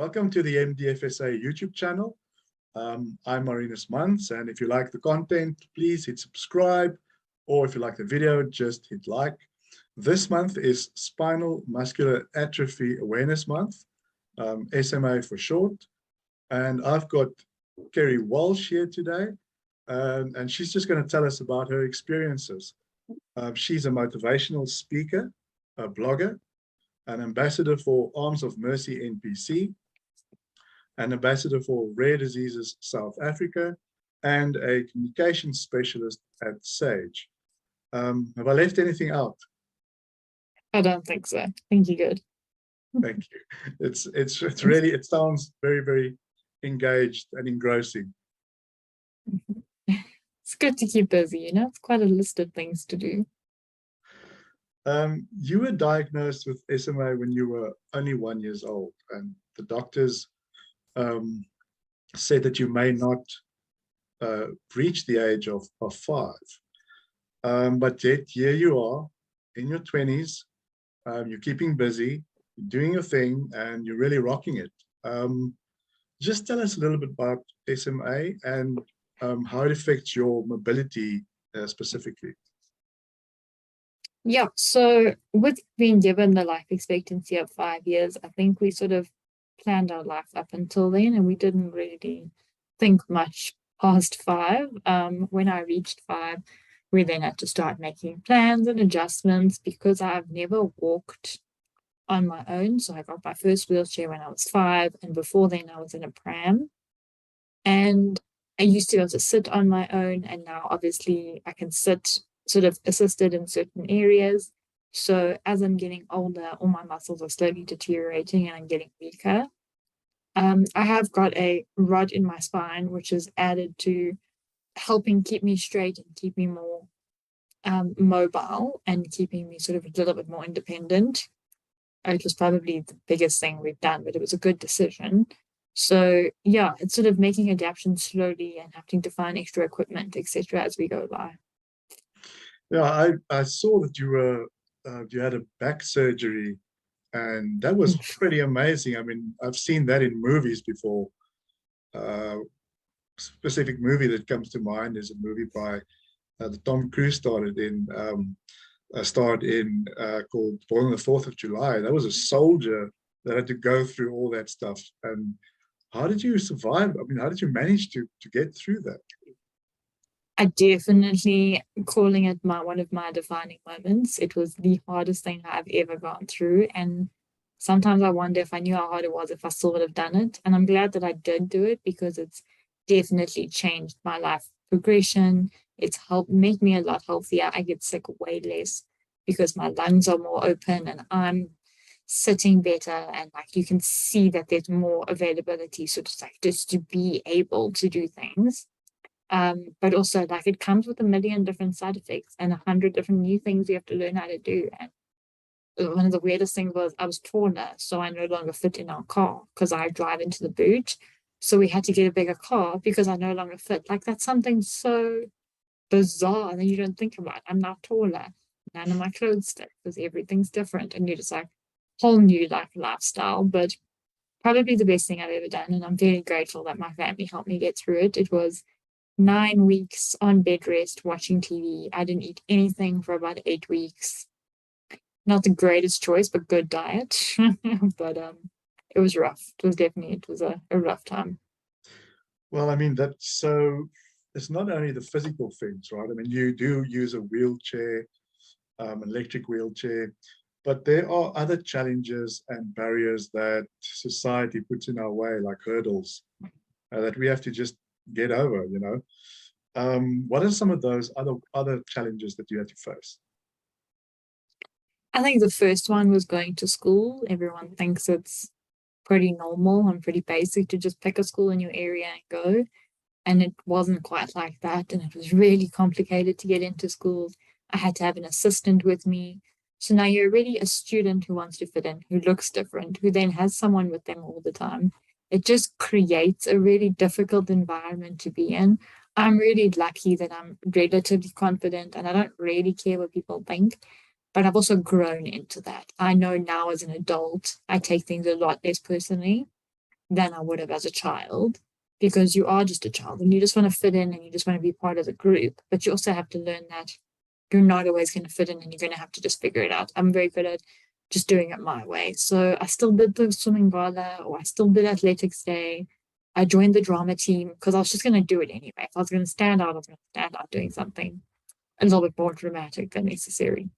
Welcome to the MDFSA YouTube channel. I'm Marinus Mans, and if you like the content, please hit subscribe, or if you like the video, just hit like. This month is Spinal Muscular Atrophy Awareness Month, SMA for short, and I've got Kerry Walsh here today, and she's just going to tell us about her experiences. She's a motivational speaker, a blogger, an ambassador for Arms of Mercy NPC, an ambassador for Rare Diseases South Africa, and a communications specialist at SAGE. Have I left anything out? I don't think so. I think you're good. Thank you. It's really, it sounds very, very engaged and engrossing. It's good to keep busy, you know, it's quite a list of things to do. You were diagnosed with SMA when you were only 1 year old, and the doctors said that you may not reach the age of 5. But yet here you are in your 20s, you're keeping busy, you're doing your thing, and you're really rocking it. Just tell us a little bit about SMA and how it affects your mobility specifically. Yeah, so with being given the life expectancy of 5 years, I think we sort of planned our life up until then, and we didn't really think much past 5. When I reached 5, we then had to start making plans and adjustments because I've never walked on my own. So I got my first wheelchair when I was 5, and before then I was in a pram. And I used to be able to sit on my own, and now obviously I can sit sort of assisted in certain areas. So as I'm getting older, all my muscles are slowly deteriorating and I'm getting weaker. I have got a rod in my spine, which is added to helping keep me straight and keep me more mobile and keeping me sort of a little bit more independent. It was probably the biggest thing we've done, but it was a good decision. So yeah, it's sort of making adaptations slowly and having to find extra equipment, etc., as we go by. Yeah, I saw that you had a back surgery, and that was pretty amazing. I mean, I've seen that in movies before. Specific movie that comes to mind is a movie by that Tom Cruise starred in called Born on the 4th of July. That was a soldier that had to go through all that stuff. And how did you survive? I mean, how did you manage to get through that? I definitely calling it one of my defining moments. It was the hardest thing I've ever gone through. And sometimes I wonder if I knew how hard it was, if I still would have done it. And I'm glad that I did do it because it's definitely changed my life progression. It's helped make me a lot healthier. I get sick way less because my lungs are more open and I'm sitting better, and like you can see that there's more availability, so just to be able to do things. But also like it comes with a million different side effects and 100 different new things you have to learn how to do. And one of the weirdest things was I was taller, so I no longer fit in our car because I drive into the boot. So we had to get a bigger car because I no longer fit. Like that's something so bizarre that you don't think about. I'm now taller. None of my clothes fit because everything's different, and you're just like whole new like lifestyle. But probably the best thing I've ever done, and I'm very grateful that my family helped me get through it. It was 9 weeks on bed rest, watching TV. I didn't eat anything for about 8 weeks. Not the greatest choice, but good diet. But it was rough. It was a rough time. Well, I mean, it's not only the physical things, right? I mean, you do use a wheelchair, electric wheelchair, but there are other challenges and barriers that society puts in our way, like hurdles, that we have to just get over, you know. What are some of those other challenges that you had to face? I think the first one was going to school. Everyone thinks it's pretty normal and pretty basic to just pick a school in your area and go. And it wasn't quite like that. And it was really complicated to get into schools. I had to have an assistant with me. So now you're really a student who wants to fit in, who looks different, who then has someone with them all the time. It just creates a really difficult environment to be in. I'm really lucky that I'm relatively confident and I don't really care what people think. But I've also grown into that. I know now as an adult, I take things a lot less personally. than I would have as a child, because you are just a child and you just want to fit in and you just want to be part of the group. But you also have to learn that you're not always going to fit in and you're going to have to just figure it out. I'm very good at just doing it my way. So I still did the swimming gala, or I still did athletics day. I joined the drama team because I was just going to do it anyway. If I was going to stand out, I was going to stand out doing something a little bit more dramatic than necessary.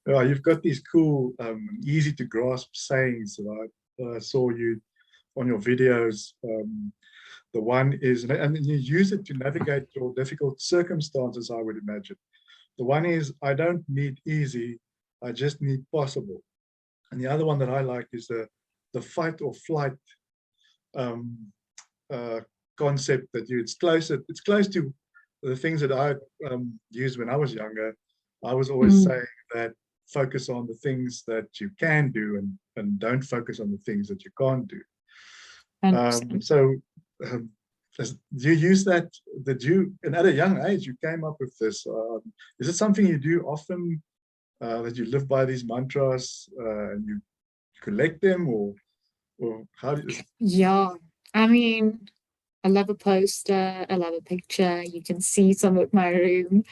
Yeah, you've got these cool, easy to grasp sayings that I saw you on your videos. The one is, and you use it to navigate your difficult circumstances, I would imagine. The one is, I don't need easy, I just need possible. And the other one that I like is the fight or flight um, uh, concept that it's close to the things that I used when I was younger. I was always saying that focus on the things that you can do and don't focus on the things that you can't do. So do you use that and at a young age you came up with this? Is it something you do often, that you live by these mantras, and you collect them, or how do you? Yeah, I mean, I love a poster, I love a picture. You can see some of my room.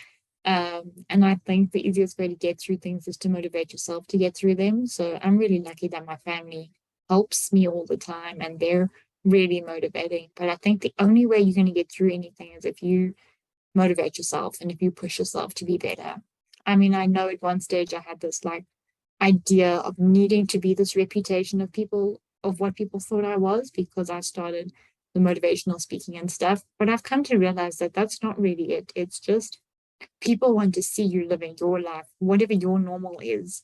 And I think the easiest way to get through things is to motivate yourself to get through them. So I'm really lucky that my family helps me all the time and they're really motivating. But I think the only way you're going to get through anything is if you motivate yourself and if you push yourself to be better. I mean, I know at one stage I had this like idea of needing to be this reputation of people, of what people thought I was, because I started the motivational speaking and stuff. But I've come to realize that that's not really it. It's just people want to see you living your life, whatever your normal is,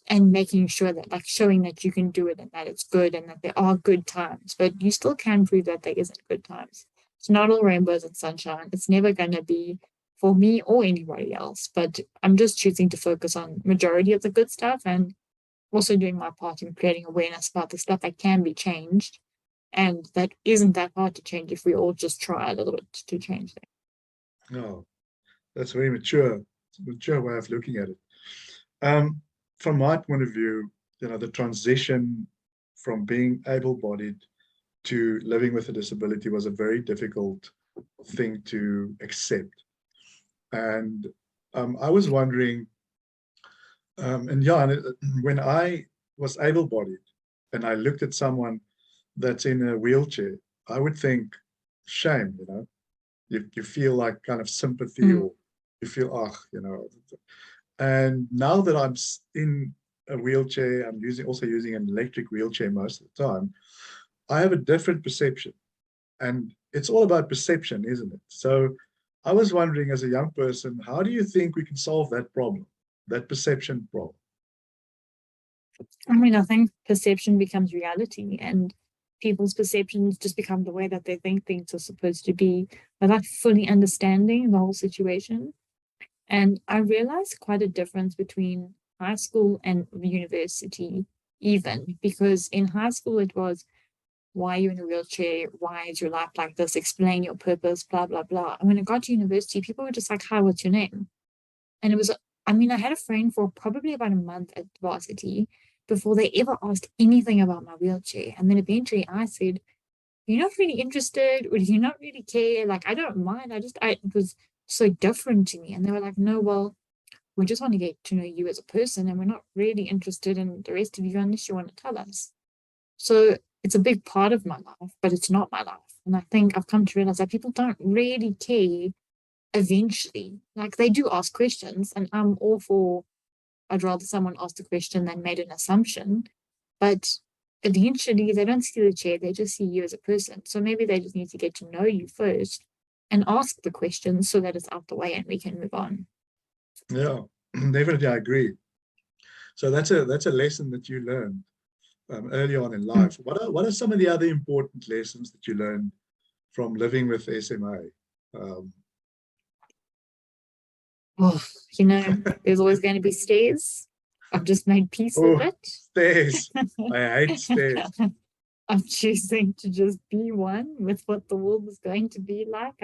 and making sure that, like, showing that you can do it and that it's good and that there are good times. But you still can prove that there isn't good times. It's not all rainbows and sunshine. It's never going to be for me or anybody else. But I'm just choosing to focus on majority of the good stuff and also doing my part in creating awareness about the stuff that can be changed. And that isn't that hard to change if we all just try a little bit to change it. No, that's very mature. It's a mature way of looking at it. From my point of view, the transition from being able-bodied to living with a disability was a very difficult thing to accept. And I was wondering, when I was able-bodied and I looked at someone that's in a wheelchair, I would think, shame, you feel like kind of sympathy, or you feel, and now that I'm in a wheelchair, I'm also using an electric wheelchair most of the time, I have a different perception. And it's all about perception, isn't it? So I was wondering, as a young person, how do you think we can solve that problem, that perception problem? I mean, I think perception becomes reality, and people's perceptions just become the way that they think things are supposed to be without fully understanding the whole situation. And I realized quite a difference between high school and university, even because in high school it was, why are you in a wheelchair? Why is your life like this? Explain your purpose, blah, blah, blah. And when I got to university, people were just like, hi, what's your name? And it was, I mean, I had a friend for probably about a month at varsity before they ever asked anything about my wheelchair. And then eventually I said, you're not really interested, or do you not really care? Like, I don't mind. It was so different to me. And they were like, no, well, we just want to get to know you as a person, and we're not really interested in the rest of you unless you want to tell us. So it's a big part of my life, but it's not my life. And I think I've come to realize that people don't really care eventually. Like, they do ask questions, and I'm all for, I'd rather someone asked a question than made an assumption. But eventually they don't see the chair, they just see you as a person. So maybe they just need to get to know you first and ask the questions so that it's out the way and we can move on. Yeah, definitely, I agree. So that's a lesson that you learned early on in life. What are some of the other important lessons that you learned from living with SMA? Oh, there's always going to be stairs. I've just made peace with it. Stairs. I hate stairs. I'm choosing to just be one with what the world is going to be like.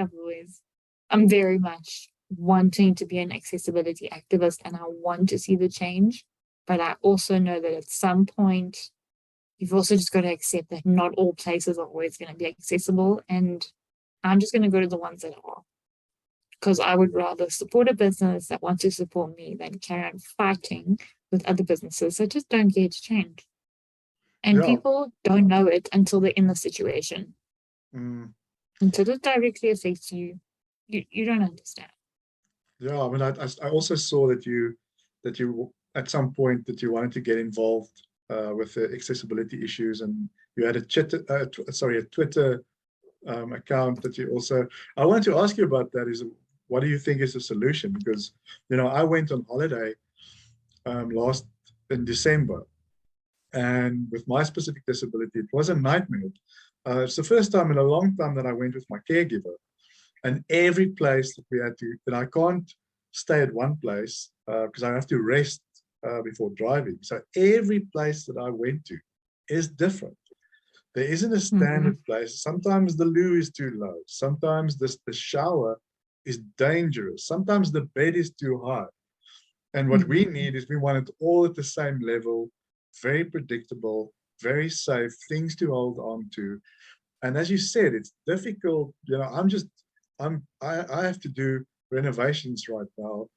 I'm very much wanting to be an accessibility activist, and I want to see the change. But I also know that at some point you've also just got to accept that not all places are always going to be accessible. And I'm just going to go to the ones that are, because I would rather support a business that wants to support me than carry on fighting with other businesses that just don't get to change. And Yeah. people don't know it until they're in the situation. Mm. Until it directly affects you, you don't understand. Yeah, I mean, I also saw that you at some point that you wanted to get involved with the accessibility issues, and you had a Twitter account that you also. I wanted to ask you about that. Is what do you think is the solution? Because I went on holiday last in December, and with my specific disability, it was a nightmare. It's the first time in a long time that I went with my caregiver. And every place that we had to, and I can't stay at one place because I have to rest before driving. So every place that I went to is different. There isn't a standard place. Sometimes the loo is too low. Sometimes the shower is dangerous. Sometimes the bed is too high. And what we need is we want it all at the same level, very predictable, very safe, things to hold on to. And as you said, it's difficult. I have to do renovations right now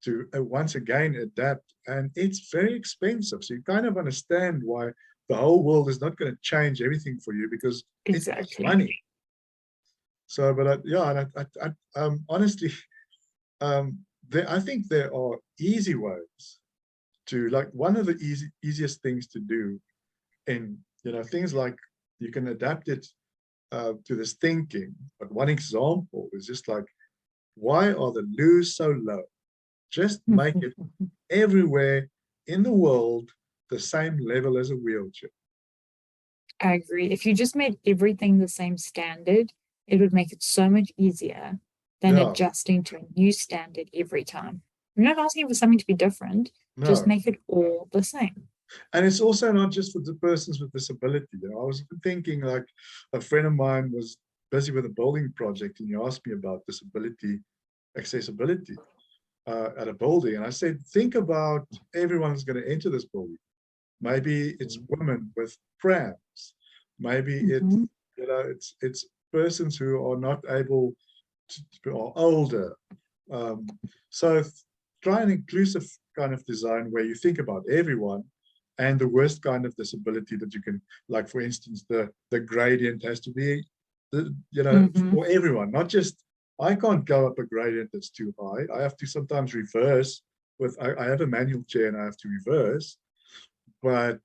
to once again adapt, and it's very expensive. So you kind of understand why the whole world is not going to change everything for you because it costs money. So, but honestly, I think there are easy ways to, like, one of the easiest things to do in things like you can adapt it to this thinking. But one example is just like, why are the loos so low? Just make it everywhere in the world the same level as a wheelchair. I agree. If you just made everything the same standard, it would make it so much easier than adjusting to a new standard every time. I'm not asking for something to be different, just make it all the same. And it's also not just for the persons with disability. I was thinking, like, a friend of mine was busy with a building project, and he asked me about disability accessibility at a building. And I said, think about everyone who's going to enter this building. Maybe it's women with prams. Maybe it's persons who are not able to are older. So try an inclusive kind of design where you think about everyone and the worst kind of disability that you can, like, for instance, the gradient has to be, for everyone, not just, I can't go up a gradient that's too high. I have to sometimes reverse I have a manual chair and I have to reverse. But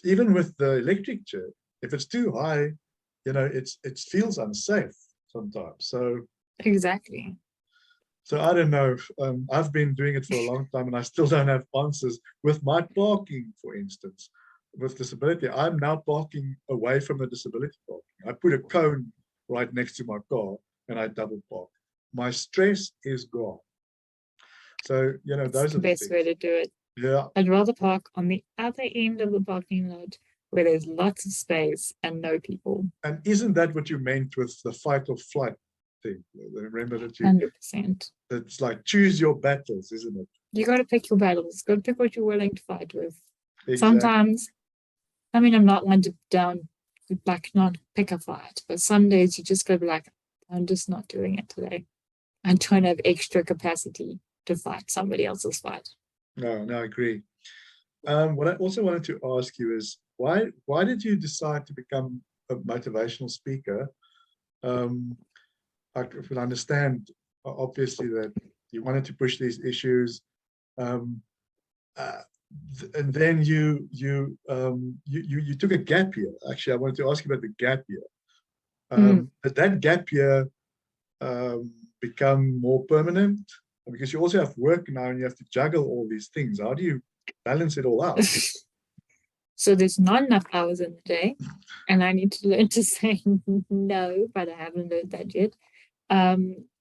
even with the electric chair, if it's too high, it feels unsafe sometimes. So exactly. So I don't know. I've been doing it for a long time, and I still don't have answers with my parking, for instance. With disability, I'm now parking away from the disability parking. I put a cone right next to my car, and I double park. My stress is gone. So those are the best way to do it. Yeah. I'd rather park on the other end of the parking lot where there's lots of space and no people. And isn't that what you meant with the fight or flight thing? Remember that 100%. It's like, choose your battles, isn't it? You got to pick your battles. Got to pick what you're willing to fight with. Exactly. Sometimes, I mean, I'm not one to not pick a fight, but some days you just got to be like, I'm just not doing it today. I don't have extra capacity to fight somebody else's fight. No, I agree. What I also wanted to ask you is, why did you decide to become a motivational speaker? I can understand, obviously, that you wanted to push these issues, and then you took a gap year. Actually, I wanted to ask you about the gap year. Did that gap year become more permanent? Because you also have work now and you have to juggle all these things. How do you balance it all out? So there's not enough hours in the day, and I need to learn to say no, but I haven't learned that yet.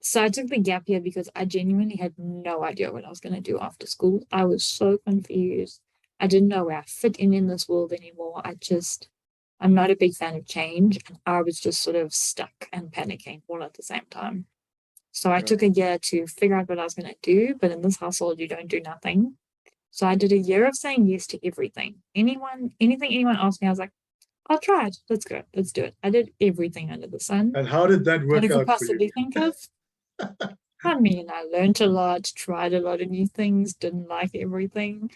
So I took the gap year because I genuinely had no idea what I was going to do after school. I was so confused. I didn't know where I fit in this world anymore. I'm not a big fan of change, and I was just sort of stuck and panicking all at the same time. So I took a year to figure out what I was going to do, but in this household, you don't do nothing. So I did a year of saying yes to everything. Anything anyone asked me, I was like, I'll try it. Let's go. Let's do it. I did everything under the sun And how did that that I work could out for you? possibly think of. I mean, I learned a lot, tried a lot of new things, didn't like everything.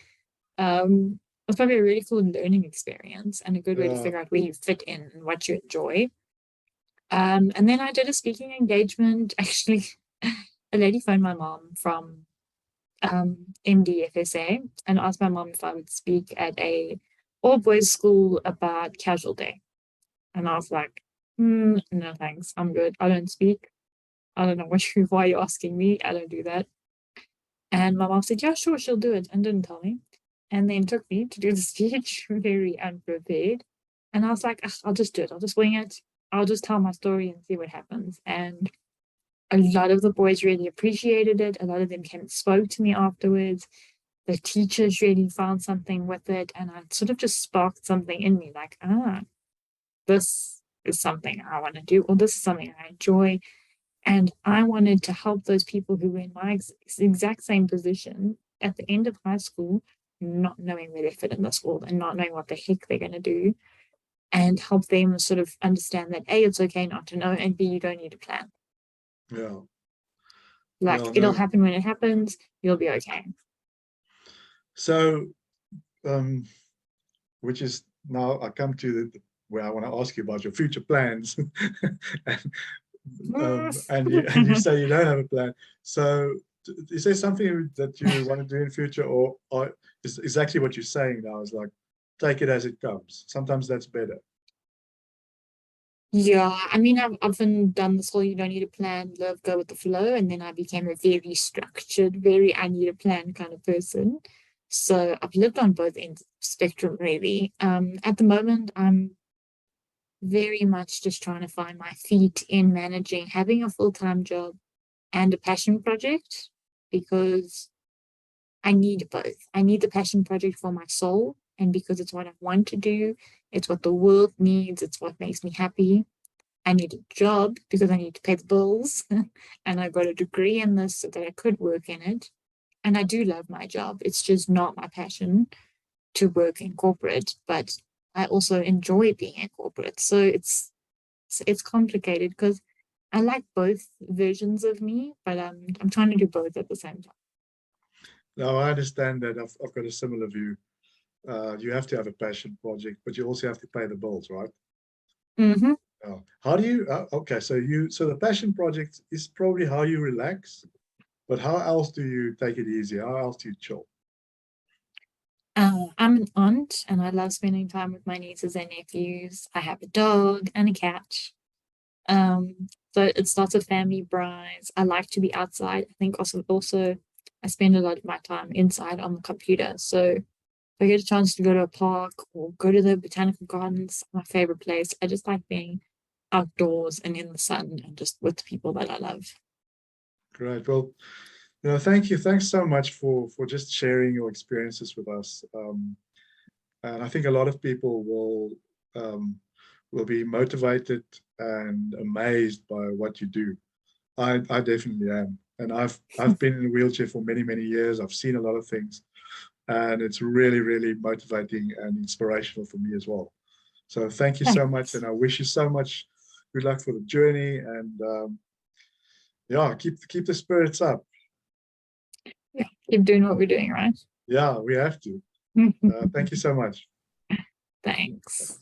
It was probably a really cool learning experience and a good way to Yeah. figure out where you fit in and what you enjoy. And then I did a speaking engagement. Actually, a lady phoned my mom from MDFSA and asked my mom if I would speak at a all boys school about casual day. And I was like, no thanks, I'm good. I don't speak. I don't know why you're asking me. I don't do that. And my mom said, yeah, sure, she'll do it, and didn't tell me. And then took me to do the speech, very unprepared. And I was like, I'll just do it. I'll just wing it. I'll just tell my story and see what happens. And a lot of the boys really appreciated it. A lot of them came and spoke to me afterwards. The teachers really found something with it. And I sort of just sparked something in me like, this is something I want to do, or this is something I enjoy. And I wanted to help those people who were in my exact same position at the end of high school, not knowing where they fit in this world and not knowing what the heck they're going to do, and help them sort of understand that A, it's okay not to know, and B, you don't need a plan. Yeah. Like, Well, it'll no. happen when it happens, you'll be okay. So, which is now I come to where I want to ask you about your future plans. And you say you don't have a plan. So is there something that you want to do in future, or is exactly what you're saying now is like, take it as it comes? Sometimes that's better. Yeah, I mean, I've often done this whole you don't need a plan, live, go with the flow. And then I became a very structured, very I need a plan kind of person. So I've lived on both ends of the spectrum, really. At the moment, I'm very much just trying to find my feet in managing having a full-time job and a passion project, because I need both. I need the passion project for my soul, and because it's what I want to do, it's what the world needs, it's what makes me happy. I need a job because I need to pay the bills, and I got a degree in this so that I could work in it. And I do love my job. It's just not my passion to work in corporate, but I also enjoy being in corporate. So it's complicated because I like both versions of me, but I'm trying to do both at the same time. Now I understand that I've got a similar view. You have to have a passion project, but you also have to pay the bills, right? Mm-hmm. How do you? Okay, so the passion project is probably how you relax, but how else do you take it easy? How else do you chill? I'm an aunt and I love spending time with my nieces and nephews. I have a dog and a cat. So it's lots of family brides. I like to be outside. I think also I spend a lot of my time inside on the computer. So if I get a chance to go to a park or go to the botanical gardens, my favorite place, I just like being outdoors and in the sun and just with people that I love. Great. Well, thank you. Thanks so much for just sharing your experiences with us. And I think a lot of people will be motivated and amazed by what you do. I definitely am. And I've been in a wheelchair for many, many years. I've seen a lot of things, and it's really, really motivating and inspirational for me as well. So thank you so much, Thanks. and I wish you so much good luck for the journey. And yeah, keep the spirits up. Yeah, keep doing what we're doing, right? Yeah, we have to. Thank you so much. Thanks.